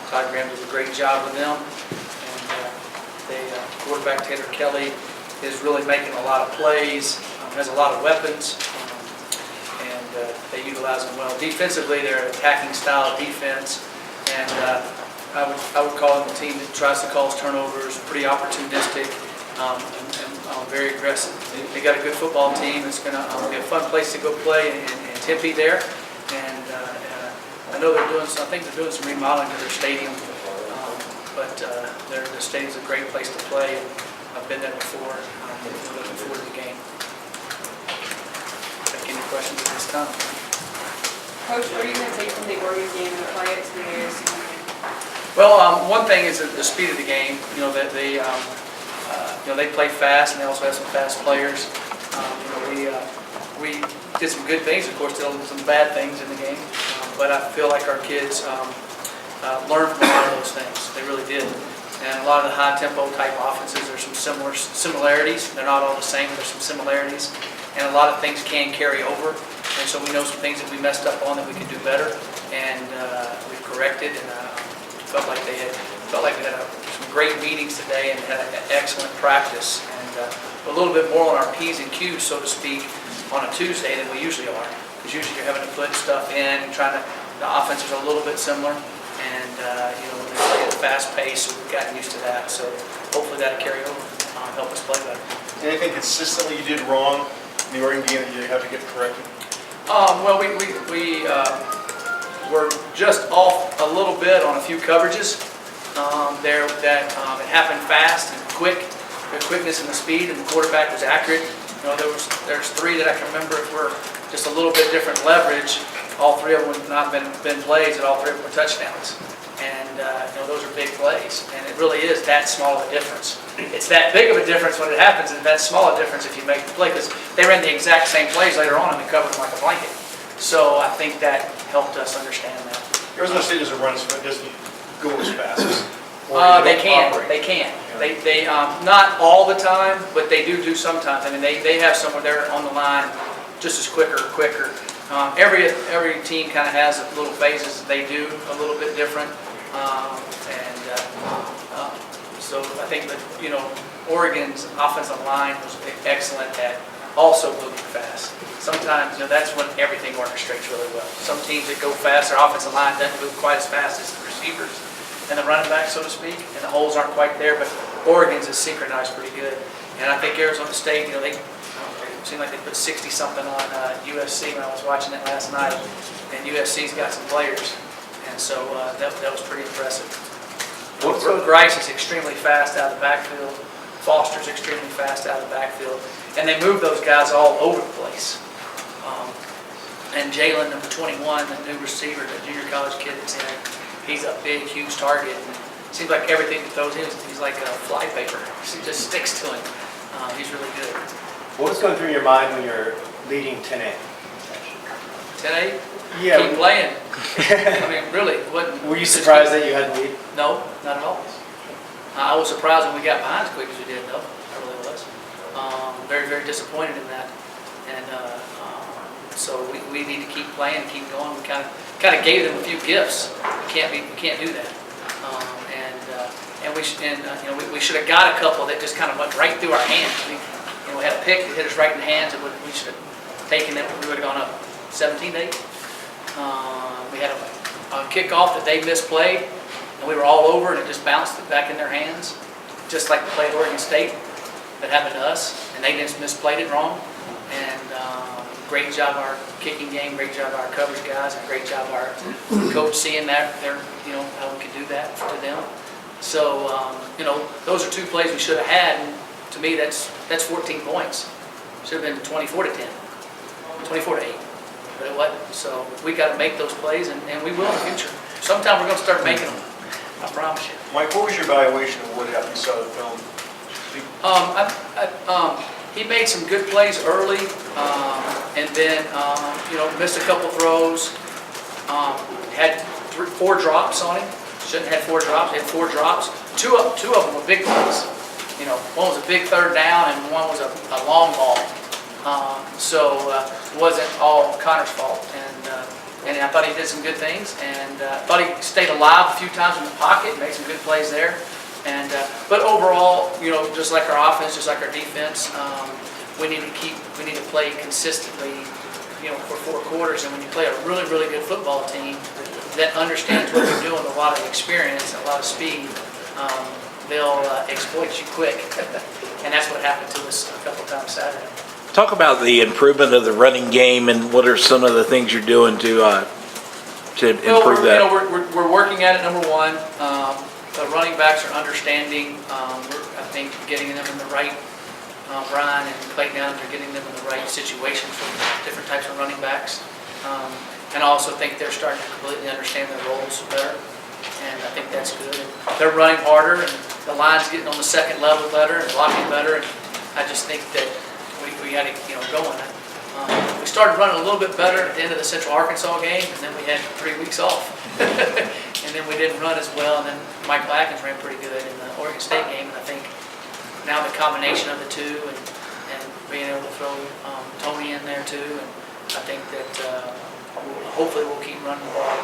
Todd Graham does a great job with them. And quarterback Taylor Kelly is really making a lot of plays, has a lot of weapons, and they utilize them well. Defensively, they're an attacking style of defense, and I would call them a team that tries to cause turnovers, pretty opportunistic, and very aggressive. They got a good football team. It's going to be a fun place to go play in Tempe there, and I know they're doing some. I think they're doing some remodeling to their stadium, but their stadium's a great place to play. I've been there before. I'm looking forward to the game. Any questions at this time? Coach, what are you going to take from the Oregon game and apply it to the ASU game? Well, one thing is the speed of the game. You know that they play fast, and they also have some fast players. We did some good things, of course, did some bad things in the game, but I feel like our kids learned from a lot of those things. They really did. And a lot of the high-tempo type offenses, there's some similarities. They're not all the same, but there's some similarities. And a lot of things can carry over. And so we know some things that we messed up on that we can do better. And we've corrected, and felt like we had some great meetings today and had an excellent practice. And a little bit more on our P's and Q's, so to speak, on a Tuesday than we usually are. Because usually you're having to put stuff in and the offenses are a little bit similar. And they play at a fast pace, so we've gotten used to that. So hopefully that'll carry over and help us play better. Anything consistently you did wrong in the Oregon game that you have to get corrected? Well, we were just off a little bit on a few coverages there that it happened fast and quick. The quickness and the speed, and the quarterback was accurate. There's three that I can remember were just a little bit different leverage. All three of them have not been plays, and all three of them were touchdowns. And those are big plays, and it really is that small of a difference. It's that big of a difference when it happens, and that small a difference if you make the play, because they ran the exact same plays later on and they covered them like a blanket. So I think that helped us understand that. Arizona State doesn't run as fast, doesn't go as fast. They can. They not all the time, but they do sometimes. I mean, they have someone there on the line just as quicker. Every team kind of has little phases that they do a little bit different, so I think that Oregon's offensive line was excellent at also moving fast. Sometimes that's when everything orchestrates really well. Some teams that go fast, their offensive line doesn't move quite as fast as the receivers and the running back, so to speak, and the holes aren't quite there. But Oregon's is synchronized pretty good, and I think Arizona State, they seemed like they put 60-something on USC when I was watching it last night, and USC's got some players, and so that was pretty impressive. Grice is extremely fast out of the backfield. Foster's extremely fast out of the backfield, and they move those guys all over the place. And Jalen, number 21, the new receiver, the junior college kid that's in it, he's a big, huge target. And it seems like everything he throws in, he's like a flypaper. He just sticks to him. He's really good. What was going through your mind when you're leading 10-8? 10-8? Yeah. Keep playing. I mean, really. Were you surprised that you had the lead? No, not at all. I was surprised when we got behind as quick as we did, though. I really was. Very, very disappointed in that. And so we need to keep playing and keep going. We kind of gave them a few gifts. We can't do that. We should have got a couple that just kind of went right through our hands. We had a pick that hit us right in the hands, and we should have taken it. We would have gone up 17-8. We had a kickoff that they misplayed, and we were all over, and it just bounced back in their hands, just like the play at Oregon State that happened to us, and they just misplayed it wrong. And great job our kicking game, great job our coverage guys, and great job our coach seeing that how we could do that to them. So those are two plays we should have had, and to me that's 14 points. Should have been 24-10, 24-8. But it wasn't. So we got to make those plays, and we will in the future. Sometime we're going to start making them. I promise you. Mike, what was your evaluation of Wood after you saw the film? He made some good plays early, and then missed a couple throws. Had 4 drops on him. Shouldn't have had 4 drops. He had 4 drops. Two of them were big plays. One was a big third down, and one was a long ball. So it wasn't all Connor's fault. And And I thought he did some good things, and thought he stayed alive a few times in the pocket, made some good plays there. And but overall, just like our offense, just like our defense, we need to play consistently, for 4 quarters. And when you play a really, really good football team that understands what they're doing, a lot of experience, a lot of speed, they'll exploit you quick. And that's what happened to us a couple times Saturday. Talk about the improvement of the running game and what are some of the things you're doing to improve that? We're working at it, number one. The running backs are understanding. I think getting them in the right, Brian and Clayton Adams are getting them in the right situations for different types of running backs. And I also think they're starting to completely understand their roles better. And I think that's good. They're running harder, and the line's getting on the second level better and blocking better. And I just think that we got it, going. We started running a little bit better at the end of the Central Arkansas game, and then we had 3 weeks off. And then we didn't run as well, and then Michael Atkins ran pretty good in the Oregon State game. And I think now the combination of the two and being able to throw Tony in there too, and I think that hopefully we'll keep running the ball,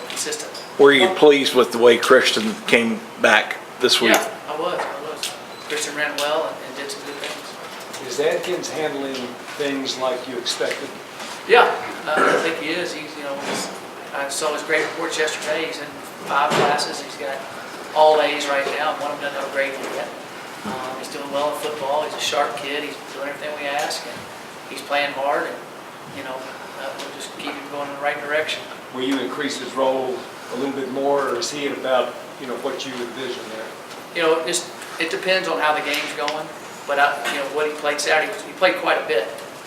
consistently. Were you pleased with the way Christian came back this week? Yeah, I was. Christian ran well and did some good things. Is Adkins handling things like you expected? Yeah, I think he is. I saw his grade reports yesterday. He's in 5 classes. He's got all A's right now. One of them doesn't have a grade yet. He's doing well in football. He's a sharp kid. He's doing everything we ask, and he's playing hard. And we'll just keep him going in the right direction. Will you increase his role a little bit more, or is he at about what you envision there? It depends on how the game's going. But what he played Saturday, he played quite a bit,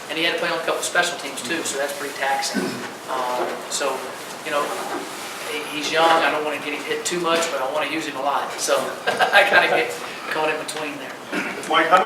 and he had to play on a couple of special teams too, so that's pretty taxing. So he's young. I don't want to get him hit too much, but I want to use him a lot. So I kind of get caught in between there. Mike, how